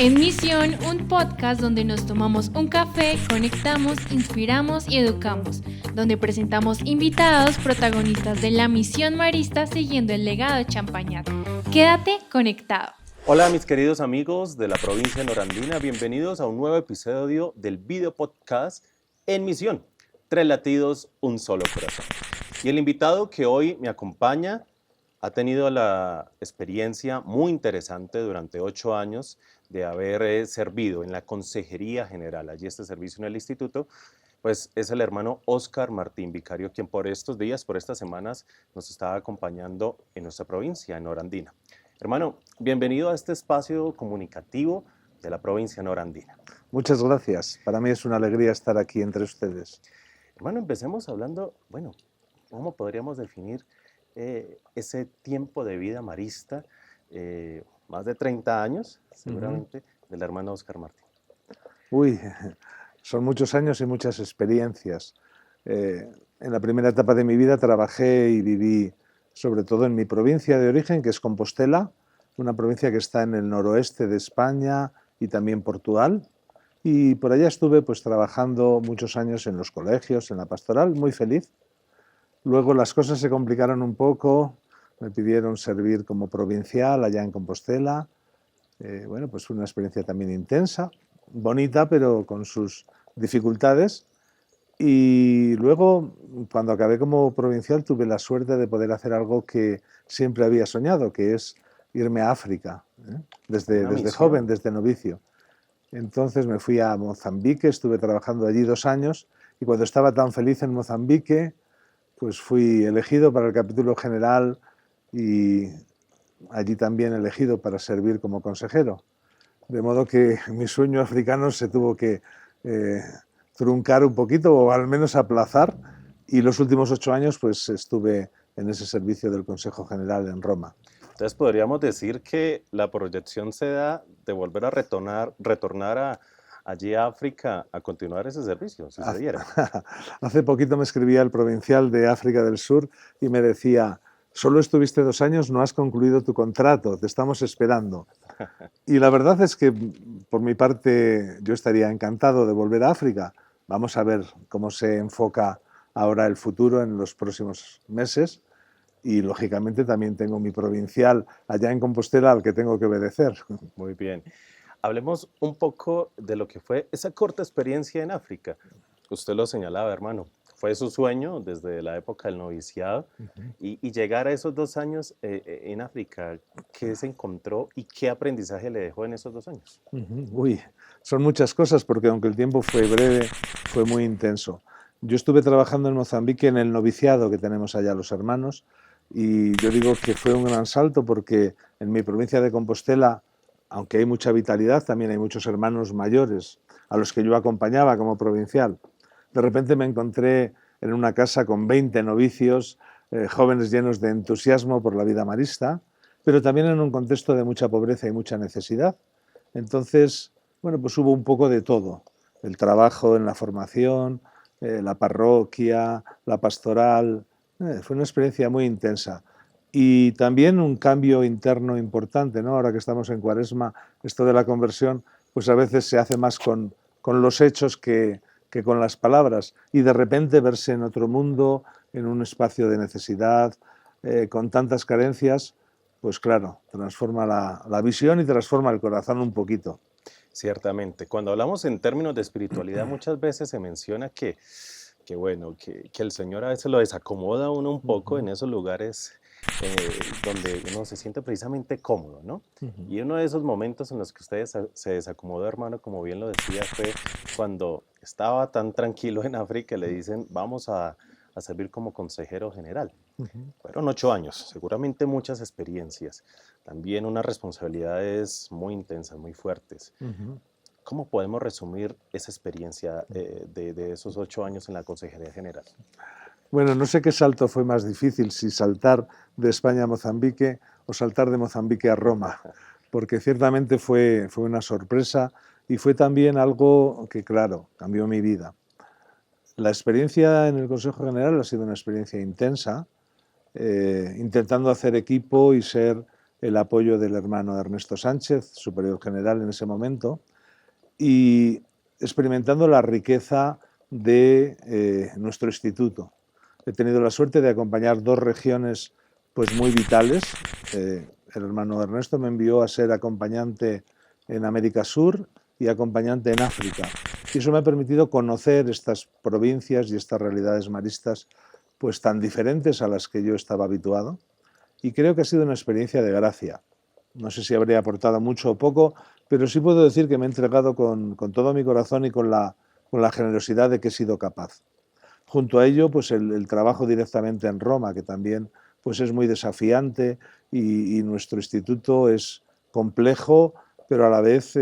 En Misión, un podcast donde nos tomamos un café, conectamos, inspiramos y educamos, donde presentamos invitados protagonistas de la misión marista siguiendo el legado de Champañat. Quédate conectado. Hola mis queridos amigos de la provincia de Norandina, bienvenidos a un nuevo episodio del video podcast En Misión, 3 latidos, un solo corazón. Y el invitado que hoy me acompaña ha tenido la experiencia muy interesante durante 8 años de haber servido en la Consejería General, allí este servicio en el instituto, pues es el hermano Óscar Martín Vicario, quien por estos días, por estas semanas, nos está acompañando en nuestra provincia, en Norandina. Hermano, bienvenido a este espacio comunicativo de la provincia norandina. Muchas gracias. Para mí es una alegría estar aquí entre ustedes. Hermano, empecemos hablando, ¿cómo podríamos definir ese tiempo de vida marista, más de 30 años, seguramente, del hermano Óscar Martín? Uy, son muchos años y muchas experiencias. En la primera etapa de mi vida trabajé y viví sobre todo en mi provincia de origen, que es Compostela, una provincia que está en el noroeste de España y también Portugal. Y por allá estuve pues trabajando muchos años en los colegios, en la pastoral, muy feliz. Luego las cosas se complicaron un poco, me pidieron servir como provincial allá en Compostela. Pues fue una experiencia también intensa, bonita, pero con sus dificultades. Y luego, cuando acabé como provincial, tuve la suerte de poder hacer algo que siempre había soñado, que es irme a África, desde joven, desde novicio. Entonces me fui a Mozambique, estuve trabajando allí 2 años, y cuando estaba tan feliz en Mozambique, pues fui elegido para el capítulo general y allí también elegido para servir como consejero. De modo que mi sueño africano se tuvo que truncar un poquito o al menos aplazar, y los últimos 8 años pues estuve en ese servicio del Consejo General en Roma. Entonces podríamos decir que la proyección se da de volver a retornar allí a África a continuar ese servicio, si se diera. Hace poquito me escribía el provincial de África del Sur y me decía: solo estuviste 2 años, no has concluido tu contrato, te estamos esperando. Y la verdad es que por mi parte yo estaría encantado de volver a África. Vamos a ver cómo se enfoca ahora el futuro en los próximos meses. Y lógicamente también tengo mi provincial allá en Compostela al que tengo que obedecer. Muy bien. Hablemos un poco de lo que fue esa corta experiencia en África. Usted lo señalaba, hermano. Fue su sueño desde la época del noviciado y llegar a esos 2 años en África. ¿Qué se encontró y qué aprendizaje le dejó en esos 2 años? Uy, son muchas cosas porque aunque el tiempo fue breve, fue muy intenso. Yo estuve trabajando en Mozambique en el noviciado que tenemos allá los hermanos, y yo digo que fue un gran salto porque en mi provincia de Compostela, aunque hay mucha vitalidad, también hay muchos hermanos mayores a los que yo acompañaba como provincial. De repente me encontré en una casa con 20 novicios, jóvenes llenos de entusiasmo por la vida marista, pero también en un contexto de mucha pobreza y mucha necesidad. Entonces, pues hubo un poco de todo: el trabajo en la formación, la parroquia, la pastoral. Fue una experiencia muy intensa. Y también un cambio interno importante, ¿no? Ahora que estamos en Cuaresma, esto de la conversión, pues a veces se hace más con los hechos que con las palabras. Y de repente verse en otro mundo, en un espacio de necesidad, con tantas carencias, pues claro, transforma la visión y transforma el corazón un poquito. Ciertamente. Cuando hablamos en términos de espiritualidad, muchas veces se menciona que el Señor a veces lo desacomoda a uno un poco en esos lugares donde uno se siente precisamente cómodo, ¿no? Y uno de esos momentos en los que usted se desacomodó, hermano, como bien lo decía, fue cuando estaba tan tranquilo en África, le dicen: vamos a servir como consejero general. Fueron 8 años, seguramente muchas experiencias, también unas responsabilidades muy intensas, muy fuertes. ¿Cómo podemos resumir esa experiencia de esos 8 años en la Consejería General? Bueno, no sé qué salto fue más difícil, si saltar de España a Mozambique o saltar de Mozambique a Roma, porque ciertamente fue una sorpresa y fue también algo que, claro, cambió mi vida. La experiencia en el Consejo General ha sido una experiencia intensa, intentando hacer equipo y ser el apoyo del hermano Ernesto Sánchez, superior general en ese momento, y experimentando la riqueza de nuestro instituto. He tenido la suerte de acompañar dos regiones pues, muy vitales. El hermano Ernesto me envió a ser acompañante en América Sur y acompañante en África. Y eso me ha permitido conocer estas provincias y estas realidades maristas pues, tan diferentes a las que yo estaba habituado. Y creo que ha sido una experiencia de gracia. No sé si habría aportado mucho o poco, pero sí puedo decir que me he entregado con todo mi corazón y con la generosidad de que he sido capaz. Junto a ello, pues el trabajo directamente en Roma, que también pues es muy desafiante y nuestro instituto es complejo, pero a la vez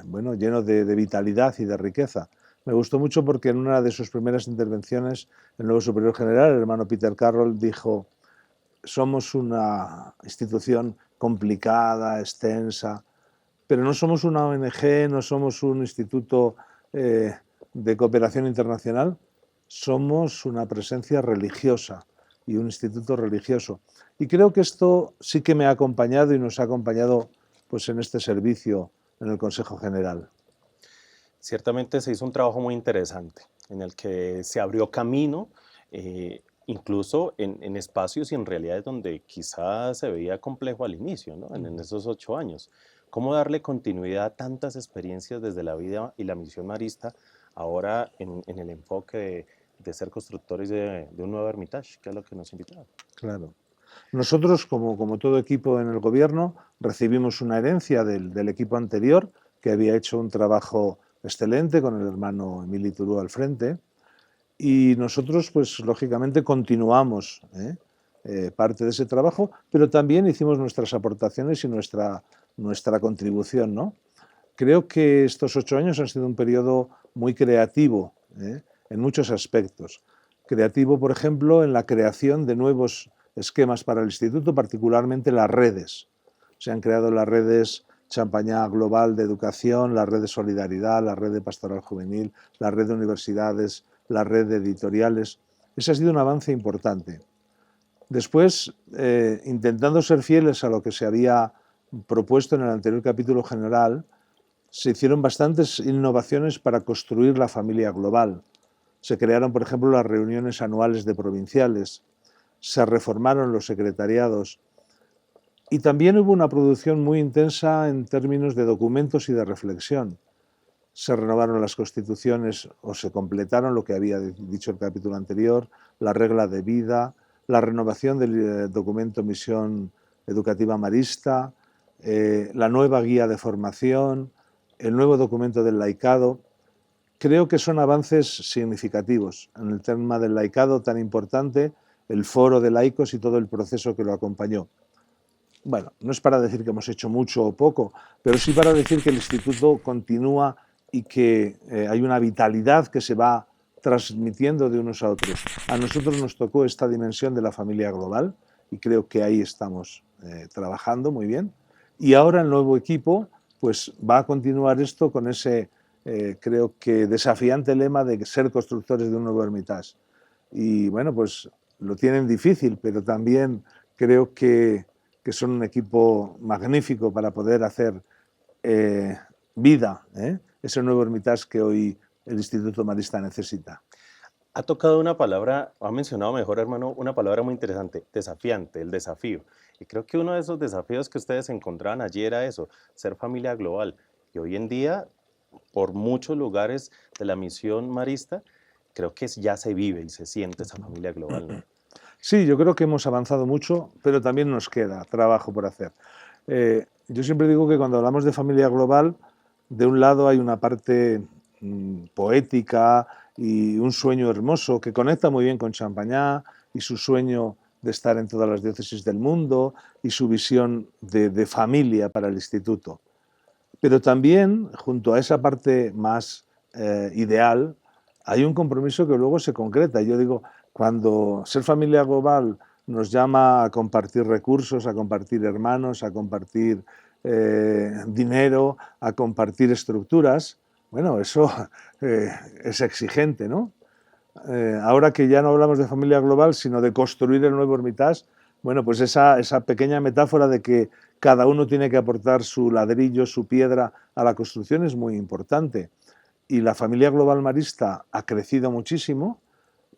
bueno, lleno de vitalidad y de riqueza. Me gustó mucho porque en una de sus primeras intervenciones, el nuevo superior general, el hermano Peter Carroll, dijo: somos una institución complicada, extensa, pero no somos una ONG, no somos un instituto de cooperación internacional, somos una presencia religiosa y un instituto religioso. Y creo que esto sí que me ha acompañado y nos ha acompañado pues, en este servicio en el Consejo General. Ciertamente se hizo un trabajo muy interesante en el que se abrió camino, incluso en espacios y en realidades donde quizás se veía complejo al inicio, ¿no? En esos 8 años. ¿Cómo darle continuidad a tantas experiencias desde la vida y la misión marista ahora en el enfoque de ser constructores de un nuevo Hermitage, que es lo que nos invitaron? Claro. Nosotros, como todo equipo en el gobierno, recibimos una herencia del equipo anterior, que había hecho un trabajo excelente con el hermano Emili Turú al frente, y nosotros, pues lógicamente, continuamos parte de ese trabajo, pero también hicimos nuestras aportaciones y nuestra contribución, ¿no? Creo que estos 8 años han sido un periodo muy creativo en muchos aspectos. Creativo, por ejemplo, en la creación de nuevos esquemas para el instituto, particularmente las redes. Se han creado las redes Champañá Global de Educación, la red de Solidaridad, la red de Pastoral Juvenil, la red de universidades, la red de editoriales. Ese ha sido un avance importante. Después, intentando ser fieles a lo que se había propuesto en el anterior capítulo general, se hicieron bastantes innovaciones para construir la familia global. Se crearon, por ejemplo, las reuniones anuales de provinciales, se reformaron los secretariados y también hubo una producción muy intensa en términos de documentos y de reflexión. Se renovaron las constituciones o se completaron lo que había dicho el capítulo anterior, la regla de vida, la renovación del documento Misión Educativa Marista, la nueva guía de formación, el nuevo documento del laicado. Creo que son avances significativos en el tema del laicado tan importante, el foro de laicos y todo el proceso que lo acompañó. Bueno, no es para decir que hemos hecho mucho o poco, pero sí para decir que el instituto continúa y que hay una vitalidad que se va transmitiendo de unos a otros. A nosotros nos tocó esta dimensión de la familia global y creo que ahí estamos trabajando muy bien. Y ahora el nuevo equipo pues va a continuar esto con ese, creo que desafiante lema de ser constructores de un nuevo Hermitage. Y bueno, pues lo tienen difícil, pero también creo que son un equipo magnífico para poder hacer vida, ese nuevo Hermitage que hoy el Instituto Marista necesita. Ha tocado una palabra, ha mencionado mejor, hermano, una palabra muy interesante, desafiante, el desafío. Y creo que uno de esos desafíos que ustedes encontraban allí era eso, ser familia global. Y hoy en día, por muchos lugares de la misión marista, creo que ya se vive y se siente esa familia global, ¿no? Sí, yo creo que hemos avanzado mucho, pero también nos queda trabajo por hacer. Yo siempre digo que cuando hablamos de familia global, de un lado hay una parte poética y un sueño hermoso que conecta muy bien con Champañá y su sueño de estar en todas las diócesis del mundo y su visión de familia para el instituto. Pero también, junto a esa parte más ideal, hay un compromiso que luego se concreta. Yo digo, cuando Ser Familia Global nos llama a compartir recursos, a compartir hermanos, a compartir dinero, a compartir estructuras, bueno, eso es exigente, ¿no? Ahora que ya no hablamos de familia global, sino de construir el nuevo Hermitage, bueno, pues esa pequeña metáfora de que cada uno tiene que aportar su ladrillo, su piedra a la construcción, es muy importante. Y la familia global marista ha crecido muchísimo,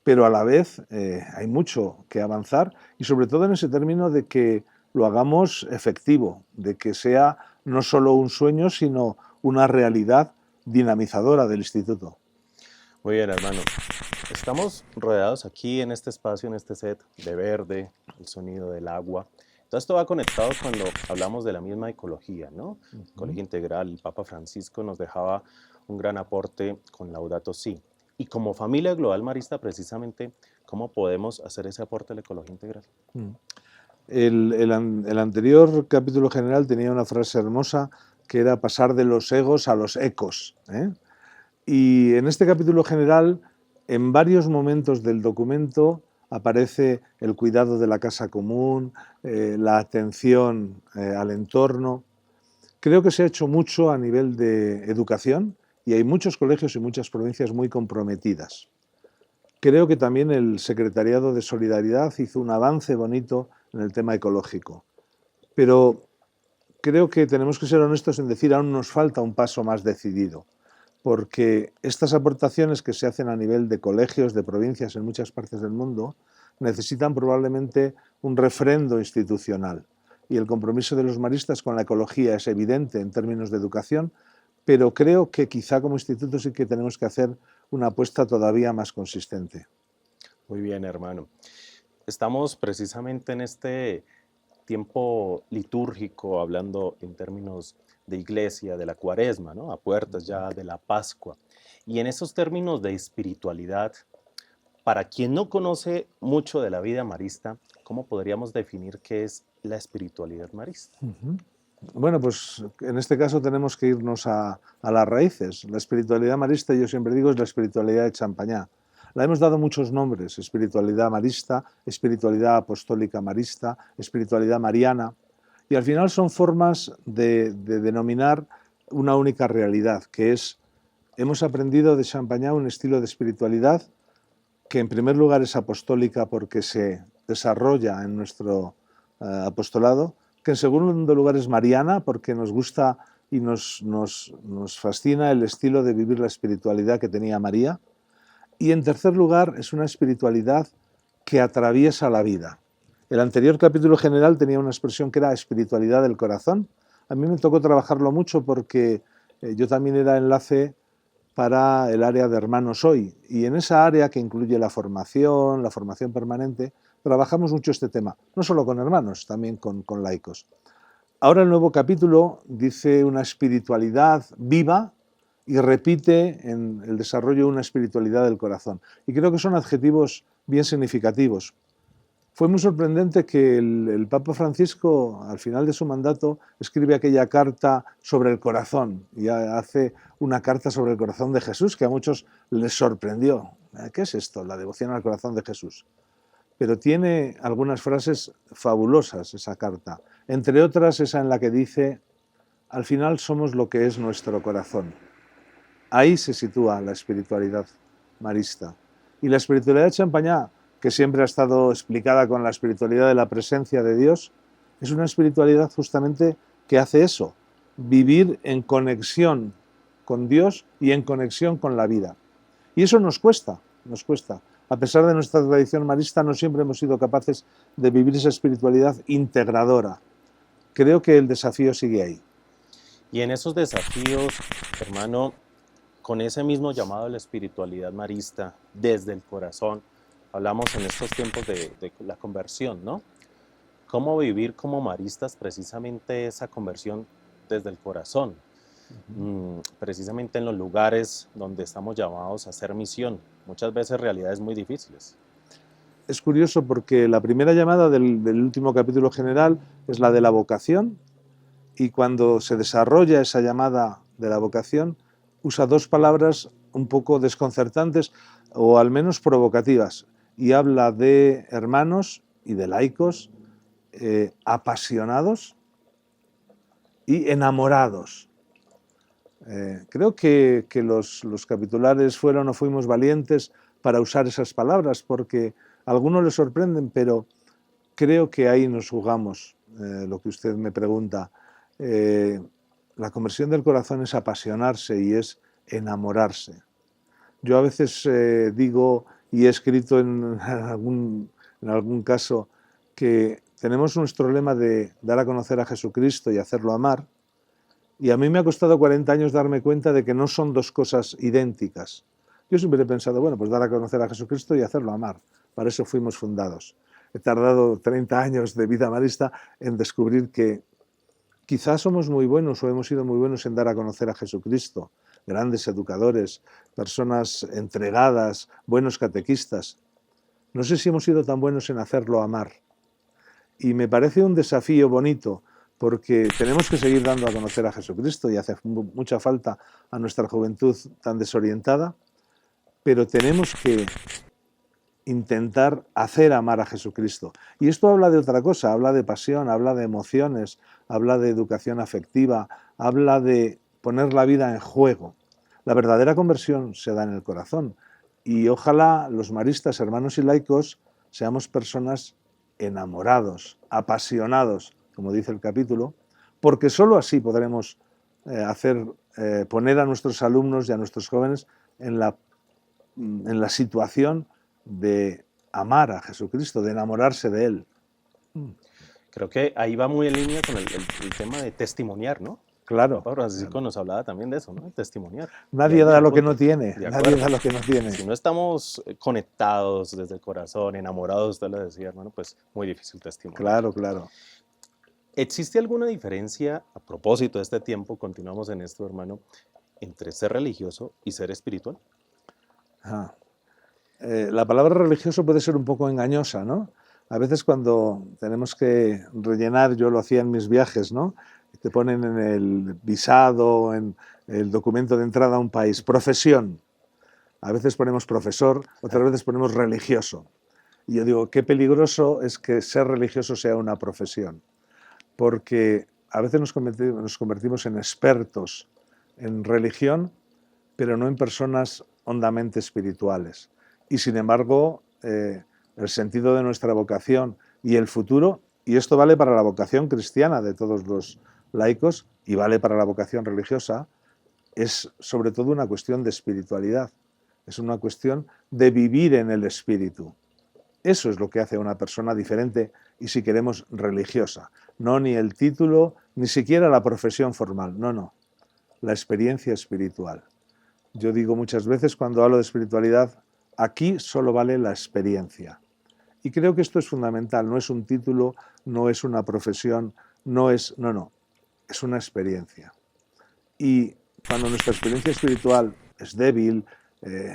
pero a la vez hay mucho que avanzar y sobre todo en ese término de que lo hagamos efectivo, de que sea no solo un sueño, sino una realidad dinamizadora del instituto. Muy bien, hermano. Estamos rodeados aquí en este espacio, en este set de verde, el sonido del agua. Todo esto va conectado cuando hablamos de la misma ecología, ¿no? Ecología integral, el Papa Francisco nos dejaba un gran aporte con Laudato Si. Y como familia global marista, precisamente, ¿cómo podemos hacer ese aporte a la ecología integral? El anterior capítulo general tenía una frase hermosa que era pasar de los egos a los ecos, ¿eh? Y en este capítulo general, en varios momentos del documento, aparece el cuidado de la casa común, la atención al entorno. Creo que se ha hecho mucho a nivel de educación y hay muchos colegios y muchas provincias muy comprometidas. Creo que también el Secretariado de Solidaridad hizo un avance bonito en el tema ecológico. Pero creo que tenemos que ser honestos en decir aún nos falta un paso más decidido, porque estas aportaciones que se hacen a nivel de colegios, de provincias en muchas partes del mundo, necesitan probablemente un refrendo institucional. Y el compromiso de los maristas con la ecología es evidente en términos de educación, pero creo que quizá como instituto sí que tenemos que hacer una apuesta todavía más consistente. Muy bien, hermano. Estamos precisamente en este tiempo litúrgico, hablando en términos de iglesia, de la cuaresma, ¿no? A puertas ya de la Pascua. Y en esos términos de espiritualidad, para quien no conoce mucho de la vida marista, ¿cómo podríamos definir qué es la espiritualidad marista? Bueno, pues en este caso tenemos que irnos a las raíces. La espiritualidad marista, yo siempre digo, es la espiritualidad de Champañá. La hemos dado muchos nombres: espiritualidad marista, espiritualidad apostólica marista, espiritualidad mariana, y al final son formas de denominar una única realidad, que es, hemos aprendido de Champañá un estilo de espiritualidad que en primer lugar es apostólica porque se desarrolla en nuestro apostolado, que en segundo lugar es mariana porque nos gusta y nos fascina el estilo de vivir la espiritualidad que tenía María, y en tercer lugar es una espiritualidad que atraviesa la vida. El anterior capítulo general tenía una expresión que era espiritualidad del corazón. A mí me tocó trabajarlo mucho porque yo también era enlace para el área de Hermanos Hoy, y en esa área que incluye la formación permanente, trabajamos mucho este tema, no solo con hermanos, también con laicos. Ahora el nuevo capítulo dice una espiritualidad viva y repite en el desarrollo una espiritualidad del corazón. Y creo que son adjetivos bien significativos. Fue muy sorprendente que el Papa Francisco, al final de su mandato, escribe aquella carta sobre el corazón y hace una carta sobre el corazón de Jesús que a muchos les sorprendió. ¿Qué es esto? La devoción al corazón de Jesús. Pero tiene algunas frases fabulosas esa carta, entre otras esa en la que dice: al final somos lo que es nuestro corazón. Ahí se sitúa la espiritualidad marista. Y la espiritualidad de Champañá, que siempre ha estado explicada con la espiritualidad de la presencia de Dios, es una espiritualidad justamente que hace eso, vivir en conexión con Dios y en conexión con la vida. Y eso nos cuesta, nos cuesta. A pesar de nuestra tradición marista, no siempre hemos sido capaces de vivir esa espiritualidad integradora. Creo que el desafío sigue ahí. Y en esos desafíos, hermano, con ese mismo llamado a la espiritualidad marista, desde el corazón, hablamos en estos tiempos de la conversión, ¿no? ¿Cómo vivir como maristas precisamente esa conversión desde el corazón? Precisamente en los lugares donde estamos llamados a hacer misión, muchas veces realidades muy difíciles. Es curioso porque la primera llamada del último capítulo general es la de la vocación, y cuando se desarrolla esa llamada de la vocación usa dos palabras un poco desconcertantes o al menos provocativas, y habla de hermanos y de laicos apasionados y enamorados. Creo que los capitulares fueron o fuimos valientes para usar esas palabras, porque a algunos les sorprenden, pero creo que ahí nos jugamos lo que usted me pregunta. La conversión del corazón es apasionarse y es enamorarse. Yo a veces digo, y he escrito en algún caso, que tenemos nuestro lema de dar a conocer a Jesucristo y hacerlo amar, y a mí me ha costado 40 años darme cuenta de que no son dos cosas idénticas. Yo siempre he pensado, bueno, pues dar a conocer a Jesucristo y hacerlo amar. Para eso fuimos fundados. He tardado 30 años de vida marista en descubrir que quizás somos muy buenos o hemos sido muy buenos en dar a conocer a Jesucristo, grandes educadores, personas entregadas, buenos catequistas. No sé si hemos sido tan buenos en hacerlo amar. Y me parece un desafío bonito, porque tenemos que seguir dando a conocer a Jesucristo y hace mucha falta a nuestra juventud tan desorientada, pero tenemos que intentar hacer amar a Jesucristo. Y esto habla de otra cosa, habla de pasión, habla de emociones, habla de educación afectiva, habla de poner la vida en juego. La verdadera conversión se da en el corazón y ojalá los maristas, hermanos y laicos, seamos personas enamorados, apasionados, como dice el capítulo, porque sólo así podremos poner a nuestros alumnos y a nuestros jóvenes en la situación de amar a Jesucristo, de enamorarse de Él. Creo que ahí va muy en línea con el tema de testimoniar, ¿no? Claro. Pablo Francisco nos hablaba también de eso, ¿no? Testimoniar. Nadie da lo que no tiene. Nadie da lo que no tiene. Si no estamos conectados desde el corazón, enamorados, usted lo decía, hermano, pues muy difícil testimoniar. Claro, claro. ¿Existe alguna diferencia, a propósito de este tiempo, continuamos en esto, hermano, entre ser religioso y ser espiritual? La palabra religioso puede ser un poco engañosa, ¿no? A veces cuando tenemos que rellenar, yo lo hacía en mis viajes, ¿no? Te ponen en el visado, en el documento de entrada a un país, profesión. A veces ponemos profesor, otras veces ponemos religioso. Y yo digo, qué peligroso es que ser religioso sea una profesión, porque a veces nos convertimos en expertos en religión, pero no en personas hondamente espirituales. Y sin embargo, el sentido de nuestra vocación y el futuro, y esto vale para la vocación cristiana de todos los laicos y vale para la vocación religiosa, es sobre todo una cuestión de espiritualidad, es una cuestión de vivir en el espíritu. Eso es lo que hace a una persona diferente y, si queremos, religiosa. No ni el título, ni siquiera la profesión formal, no, la experiencia espiritual. Yo digo muchas veces cuando hablo de espiritualidad, aquí solo vale la experiencia. Y creo que esto es fundamental, no es un título, no es una profesión, no, es una experiencia. Y cuando nuestra experiencia espiritual es débil,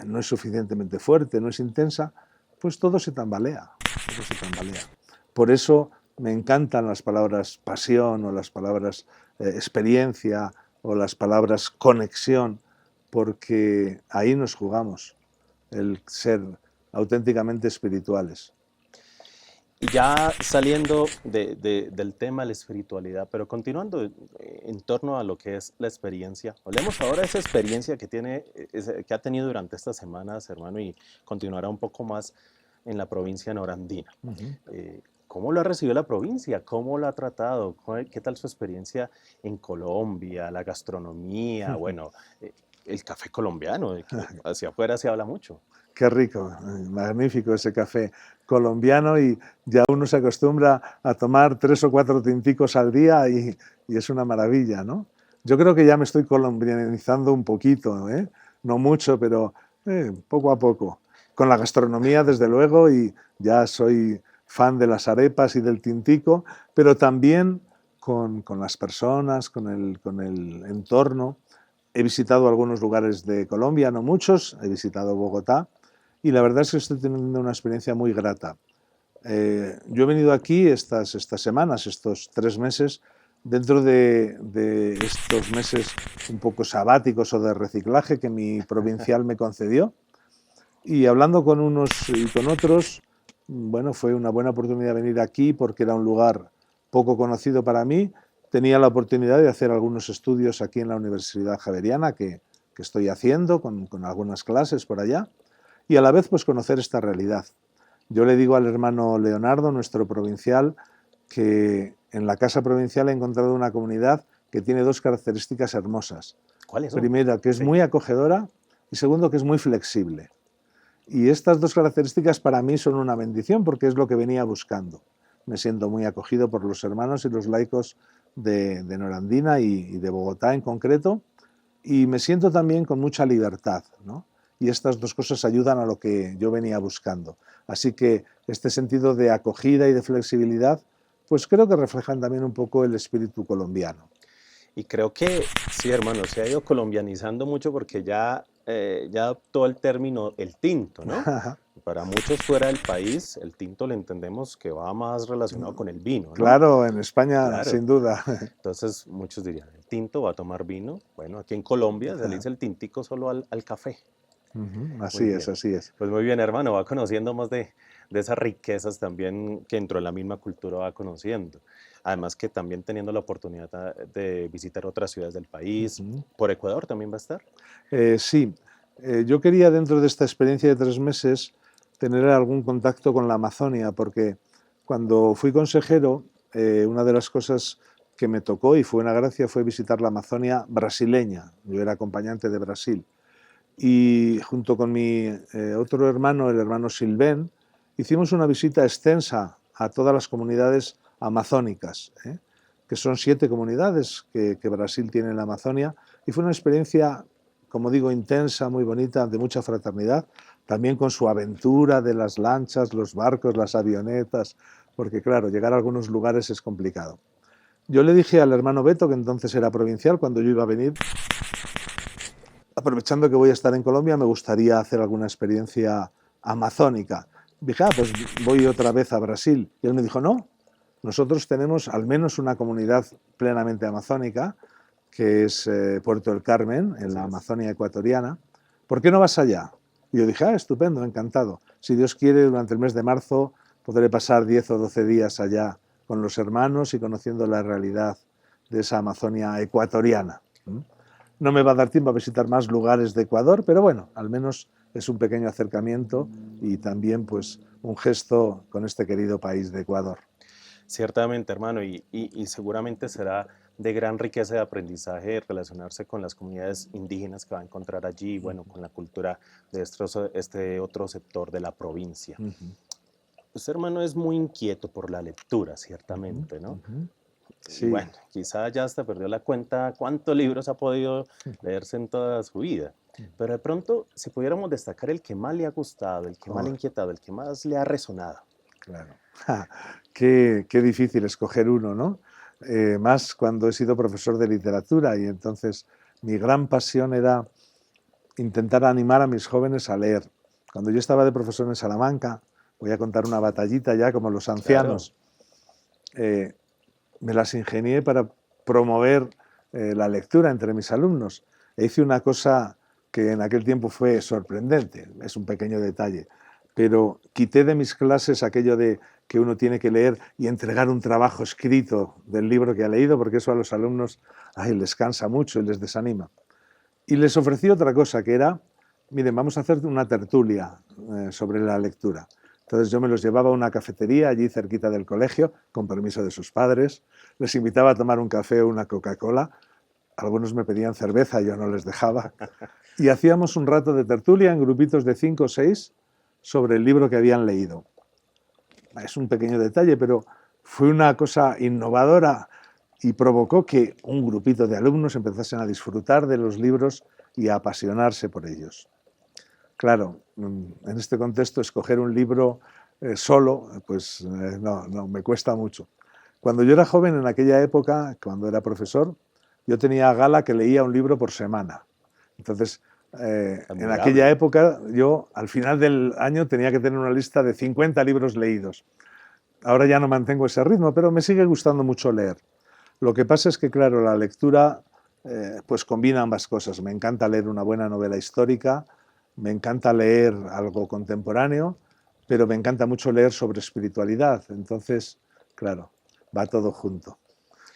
no es suficientemente fuerte, no es intensa, pues todo se tambalea, Por eso me encantan las palabras pasión o las palabras experiencia o las palabras conexión, porque ahí nos jugamos el ser auténticamente espirituales. Y ya saliendo del tema de la espiritualidad, pero continuando en torno a lo que es la experiencia, hablemos ahora de esa experiencia que ha tenido durante estas semanas, hermano, y continuará un poco más en la provincia norandina. ¿Cómo lo ha recibido la provincia? ¿Cómo lo ha tratado? ¿Qué tal su experiencia en Colombia, la gastronomía? Bueno, el café colombiano, que hacia afuera se habla mucho. Qué rico, magnífico ese café colombiano, y ya uno se acostumbra a tomar 3 o 4 tinticos al día y es una maravilla, ¿no? Yo creo que ya me estoy colombianizando un poquito, no mucho, pero poco a poco. Con la gastronomía, desde luego, y ya soy fan de las arepas y del tintico, pero también con las personas, con el entorno. He visitado algunos lugares de Colombia, no muchos, he visitado Bogotá, y la verdad es que estoy teniendo una experiencia muy grata. Yo he venido aquí estas semanas, estos 3 meses, dentro de estos meses un poco sabáticos o de reciclaje que mi provincial me concedió, y hablando con unos y con otros, bueno, fue una buena oportunidad venir aquí porque era un lugar poco conocido para mí. Tenía la oportunidad de hacer algunos estudios aquí en la Universidad Javeriana que estoy haciendo con algunas clases por allá, y a la vez pues conocer esta realidad. Yo le digo al hermano Leonardo, nuestro provincial, que en la Casa Provincial he encontrado una comunidad que tiene dos características hermosas. ¿Cuáles son? Primero, que es Sí. muy acogedora y segundo, que es muy flexible. Y estas dos características para mí son una bendición porque es lo que venía buscando. Me siento muy acogido por los hermanos y los laicos de Norandina y de Bogotá en concreto, y me siento también con mucha libertad, ¿no? Y estas dos cosas ayudan a lo que yo venía buscando. Así que este sentido de acogida y de flexibilidad, pues creo que reflejan también un poco el espíritu colombiano. Y creo que sí, hermano, se ha ido colombianizando mucho porque ya adoptó el término el tinto, ¿no? Para muchos fuera del país, el tinto le entendemos que va más relacionado con el vino, ¿no? Claro, en España, Claro. sin duda. Entonces muchos dirían, el tinto va a tomar vino. Bueno, aquí en Colombia se le dice el tintico solo al café. Así Muy es, bien. así es. Pues muy bien, hermano, va conociendo más de esas riquezas también que dentro de la misma cultura va conociendo. Además que también teniendo la oportunidad de visitar otras ciudades del país. ¿Por Ecuador también va a estar? Sí, yo quería dentro de esta experiencia de 3 meses tener algún contacto con la Amazonia, porque cuando fui consejero, una de las cosas que me tocó y fue una gracia fue visitar la Amazonia brasileña. Yo era acompañante de Brasil. Y junto con mi otro hermano, el hermano Silvén, hicimos una visita extensa a todas las comunidades amazónicas, que son 7 comunidades que Brasil tiene en la Amazonia, y fue una experiencia, como digo, intensa, muy bonita, de mucha fraternidad, también con su aventura de las lanchas, los barcos, las avionetas, porque claro, llegar a algunos lugares es complicado. Yo le dije al hermano Beto, que entonces era provincial, cuando yo iba a venir, aprovechando que voy a estar en Colombia, me gustaría hacer alguna experiencia amazónica. Dije, pues voy otra vez a Brasil. Y él me dijo, no, nosotros tenemos al menos una comunidad plenamente amazónica, que es Puerto del Carmen, en la Amazonia ecuatoriana. ¿Por qué no vas allá? Y yo dije, estupendo, encantado. Si Dios quiere, durante el mes de marzo podré pasar 10 o 12 días allá con los hermanos y conociendo la realidad de esa Amazonia ecuatoriana. No me va a dar tiempo a visitar más lugares de Ecuador, pero bueno, al menos es un pequeño acercamiento y también pues un gesto con este querido país de Ecuador. Ciertamente, hermano, y seguramente será de gran riqueza de aprendizaje relacionarse con las comunidades indígenas que va a encontrar allí, bueno, con la cultura de este otro sector de la provincia. Usted, hermano, es muy inquieto por la lectura, ciertamente, ¿no? Sí. Y bueno, quizá ya hasta perdió la cuenta cuántos libros ha podido leerse en toda su vida. Pero de pronto, si pudiéramos destacar el que más le ha gustado, el que más le ha inquietado, el que más le ha resonado. Claro. Qué difícil escoger uno, ¿no? Más cuando he sido profesor de literatura y entonces mi gran pasión era intentar animar a mis jóvenes a leer. Cuando yo estaba de profesor en Salamanca, voy a contar una batallita ya como los ancianos, me las ingenié para promover la lectura entre mis alumnos. E hice una cosa que en aquel tiempo fue sorprendente, es un pequeño detalle, pero quité de mis clases aquello de que uno tiene que leer y entregar un trabajo escrito del libro que ha leído, porque eso a los alumnos les cansa mucho y les desanima. Y les ofrecí otra cosa, que era, miren, vamos a hacer una tertulia sobre la lectura. Entonces yo me los llevaba a una cafetería allí cerquita del colegio, con permiso de sus padres, les invitaba a tomar un café o una Coca-Cola, algunos me pedían cerveza, yo no les dejaba, y hacíamos un rato de tertulia en grupitos de 5 o 6 sobre el libro que habían leído. Es un pequeño detalle, pero fue una cosa innovadora y provocó que un grupito de alumnos empezasen a disfrutar de los libros y a apasionarse por ellos. Claro, en este contexto escoger un libro solo, pues no, me cuesta mucho. Cuando yo era joven, en aquella época, cuando era profesor, yo tenía a gala que leía un libro por semana. Entonces, en aquella época, yo al final del año tenía que tener una lista de 50 libros leídos. Ahora ya no mantengo ese ritmo, pero me sigue gustando mucho leer. Lo que pasa es que, claro, la lectura pues combina ambas cosas. Me encanta leer una buena novela histórica, me encanta leer algo contemporáneo, pero me encanta mucho leer sobre espiritualidad. Entonces, claro, va todo junto.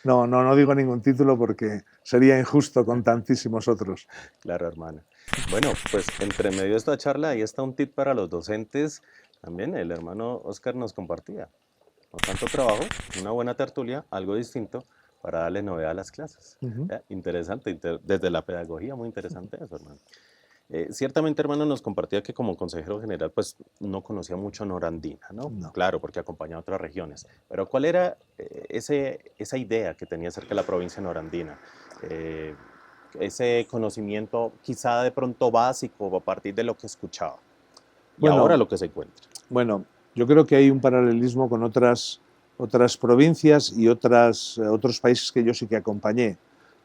No digo ningún título porque sería injusto con tantísimos otros. Claro, hermano. Bueno, pues entre medio de esta charla, ahí está un tip para los docentes. También el hermano Óscar nos compartía. no tanto trabajo, una buena tertulia, algo distinto para darle novedad a las clases. Ujú. Interesante, desde la pedagogía, muy interesante eso, hermano. Ciertamente, hermano, nos compartía que como consejero general, pues no conocía mucho Norandina, ¿no? No. Claro, porque acompañaba a otras regiones. Pero ¿cuál era esa idea que tenía acerca de la provincia de Norandina? Eh, ese conocimiento quizá de pronto básico a partir de lo que escuchaba y ahora Bueno, lo que se encuentra. bueno, yo creo que hay un paralelismo con otras provincias y otros países que yo sí que acompañé.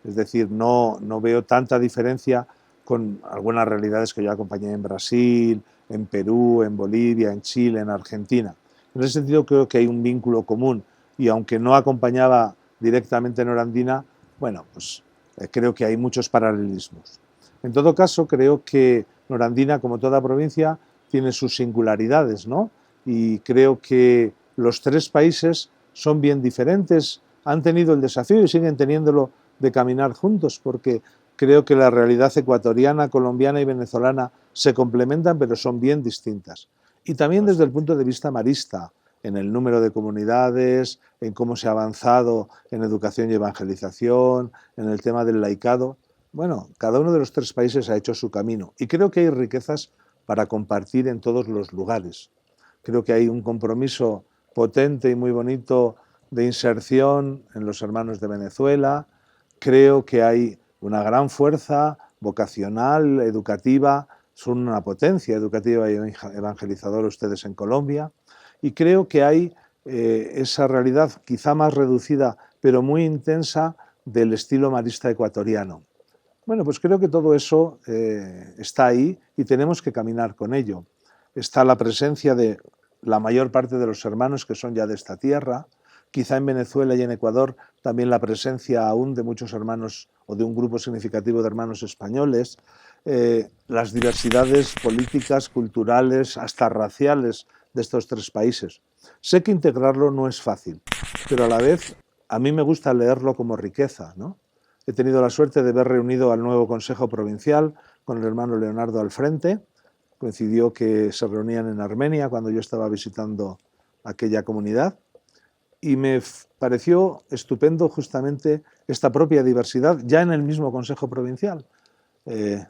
Es decir, no veo tanta diferencia con algunas realidades que yo acompañé en Brasil, en Perú, en Bolivia, en Chile, en Argentina. En ese sentido creo que hay un vínculo común y aunque no acompañaba directamente en Norandina, bueno, pues creo que hay muchos paralelismos. En todo caso, creo que Norandina, como toda provincia, tiene sus singularidades, ¿no? Y creo que los tres países son bien diferentes, han tenido el desafío y siguen teniéndolo de caminar juntos, porque creo que la realidad ecuatoriana, colombiana y venezolana se complementan, pero son bien distintas. Y también desde el Bastante. punto de vista marista, en el número de comunidades, en cómo se ha avanzado en educación y evangelización, en el tema del laicado. Bueno, cada uno de los tres países ha hecho su camino y creo que hay riquezas para compartir en todos los lugares. Creo que hay un compromiso potente y muy bonito de inserción en los hermanos de Venezuela. Creo que hay una gran fuerza vocacional, educativa, son una potencia educativa y evangelizadora ustedes en Colombia. Y creo que hay esa realidad quizá más reducida, pero muy intensa, del estilo marista ecuatoriano. Bueno, pues creo que todo eso está ahí y tenemos que caminar con ello. Está la presencia de la mayor parte de los hermanos que son ya de esta tierra, quizá en Venezuela y en Ecuador también la presencia aún de muchos hermanos o de un grupo significativo de hermanos españoles, las diversidades políticas, culturales, hasta raciales de estos tres países. Sé que integrarlo no es fácil, pero a la vez a mí me gusta leerlo como riqueza, ¿no? He tenido la suerte de ver reunido al nuevo Consejo Provincial con el hermano Leonardo al frente. Coincidió que se reunían en Armenia cuando yo estaba visitando aquella comunidad y me pareció estupendo justamente esta propia diversidad ya en el mismo Consejo Provincial.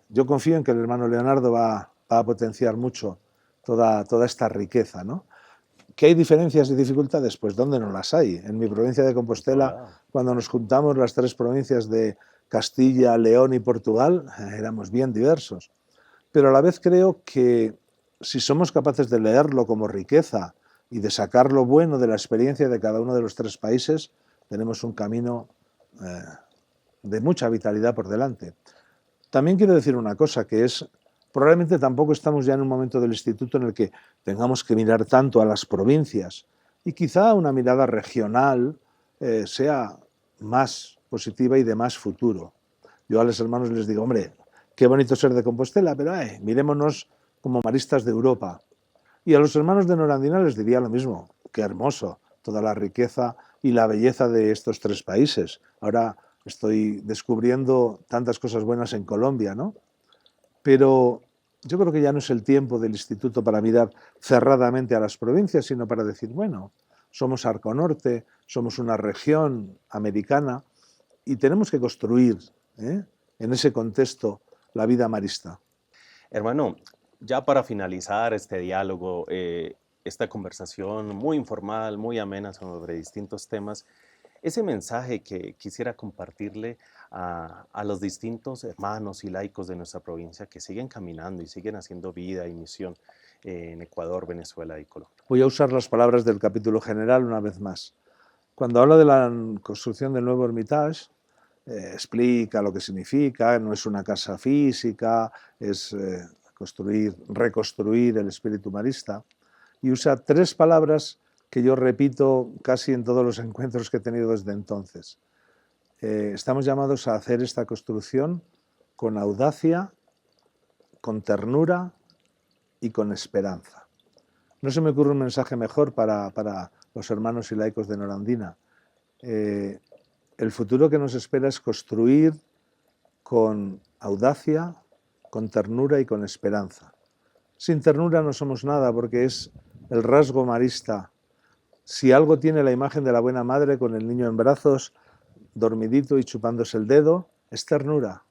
Yo confío en que el hermano Leonardo va a potenciar mucho toda esta riqueza, ¿no? ¿Que hay diferencias y dificultades? Pues ¿dónde no las hay? En mi provincia de Por todo Compostela, lado. cuando nos juntamos las tres provincias de Castilla, León y Portugal, éramos bien diversos. Pero a la vez creo que si somos capaces de leerlo como riqueza y de sacar lo bueno de la experiencia de cada uno de los tres países, tenemos un camino eh, de mucha vitalidad por delante. También quiero decir una cosa, que es, probablemente tampoco estamos ya en un momento del instituto en el que tengamos que mirar tanto a las provincias y quizá una mirada regional sea más positiva y de más futuro. Yo a los hermanos les digo, hombre, qué bonito ser de Compostela, pero mirémonos como maristas de Europa. Y a los hermanos de Norandina les diría lo mismo, qué hermoso, toda la riqueza y la belleza de estos tres países. Ahora estoy descubriendo tantas cosas buenas en Colombia, ¿no? Pero yo creo que ya no es el tiempo del instituto para mirar cerradamente a las provincias, sino para decir, bueno, somos Arco Norte, somos una región americana y tenemos que construir en ese contexto la vida marista. Hermano, ya para finalizar este diálogo, esta conversación muy informal, muy amena sobre distintos temas, ese mensaje que quisiera compartirle a los distintos hermanos y laicos de nuestra provincia que siguen caminando y siguen haciendo vida y misión en Ecuador, Venezuela y Colombia. Voy a usar las palabras del capítulo general una vez más. Cuando habla de la construcción del nuevo Hermitage, explica lo que significa, no es una casa física, es reconstruir el espíritu marista, y usa tres palabras que yo repito casi en todos los encuentros que he tenido desde entonces. Estamos llamados a hacer esta construcción con audacia, con ternura y con esperanza. No se me ocurre un mensaje mejor para los hermanos y laicos de Norandina. El futuro que nos espera es construir con audacia, con ternura y con esperanza. Sin ternura no somos nada porque es el rasgo marista Si algo tiene la imagen de la buena madre con el niño en brazos, dormidito y chupándose el dedo, es ternura.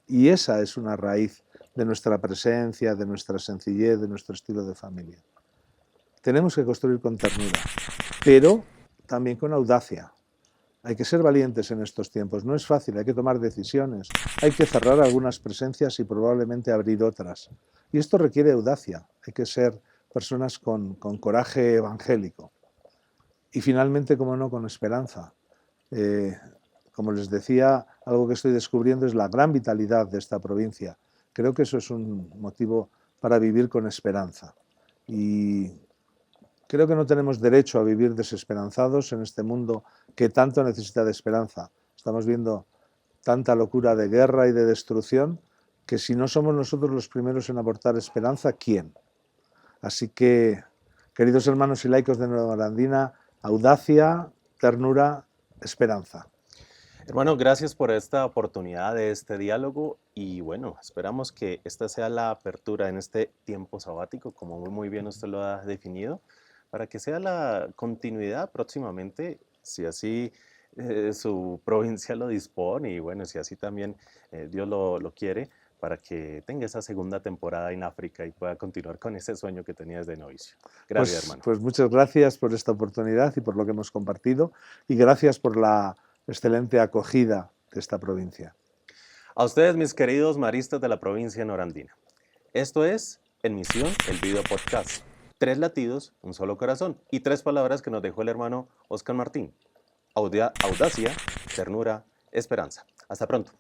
Y esa es una raíz de nuestra presencia, de nuestra sencillez, de nuestro estilo de familia. Tenemos que construir con ternura, pero también con audacia. Hay que ser valientes en estos tiempos, no es fácil, hay que tomar decisiones, hay que cerrar algunas presencias y probablemente abrir otras. Y esto requiere audacia, hay que ser personas con coraje evangélico. Y finalmente, como no, con esperanza. Como les decía, algo que estoy descubriendo es la gran vitalidad de esta provincia. Creo que eso es un motivo para vivir con esperanza. Y creo que no tenemos derecho a vivir desesperanzados en este mundo que tanto necesita de esperanza. Estamos viendo tanta locura de guerra y de destrucción que si no somos nosotros los primeros en aportar esperanza, ¿quién? Así que, queridos hermanos y laicos de Nueva Arandina, audacia, ternura, esperanza. Hermano, gracias por esta oportunidad de este diálogo y bueno, esperamos que esta sea la apertura en este tiempo sabático, como muy bien usted lo ha definido, para que sea la continuidad próximamente, si así su provincia lo dispone y bueno, si así también Dios lo quiere, para que tenga esa segunda temporada en África y pueda continuar con ese sueño que tenía desde novicio. Gracias, hermano. Pues muchas gracias por esta oportunidad y por lo que hemos compartido y gracias por la excelente acogida de esta provincia. A ustedes, mis queridos maristas de la provincia norandina. Esto es En Misión, el video podcast. 3 latidos, un solo corazón y 3 palabras que nos dejó el hermano Oscar Martín. Audacia, ternura, esperanza. Hasta pronto.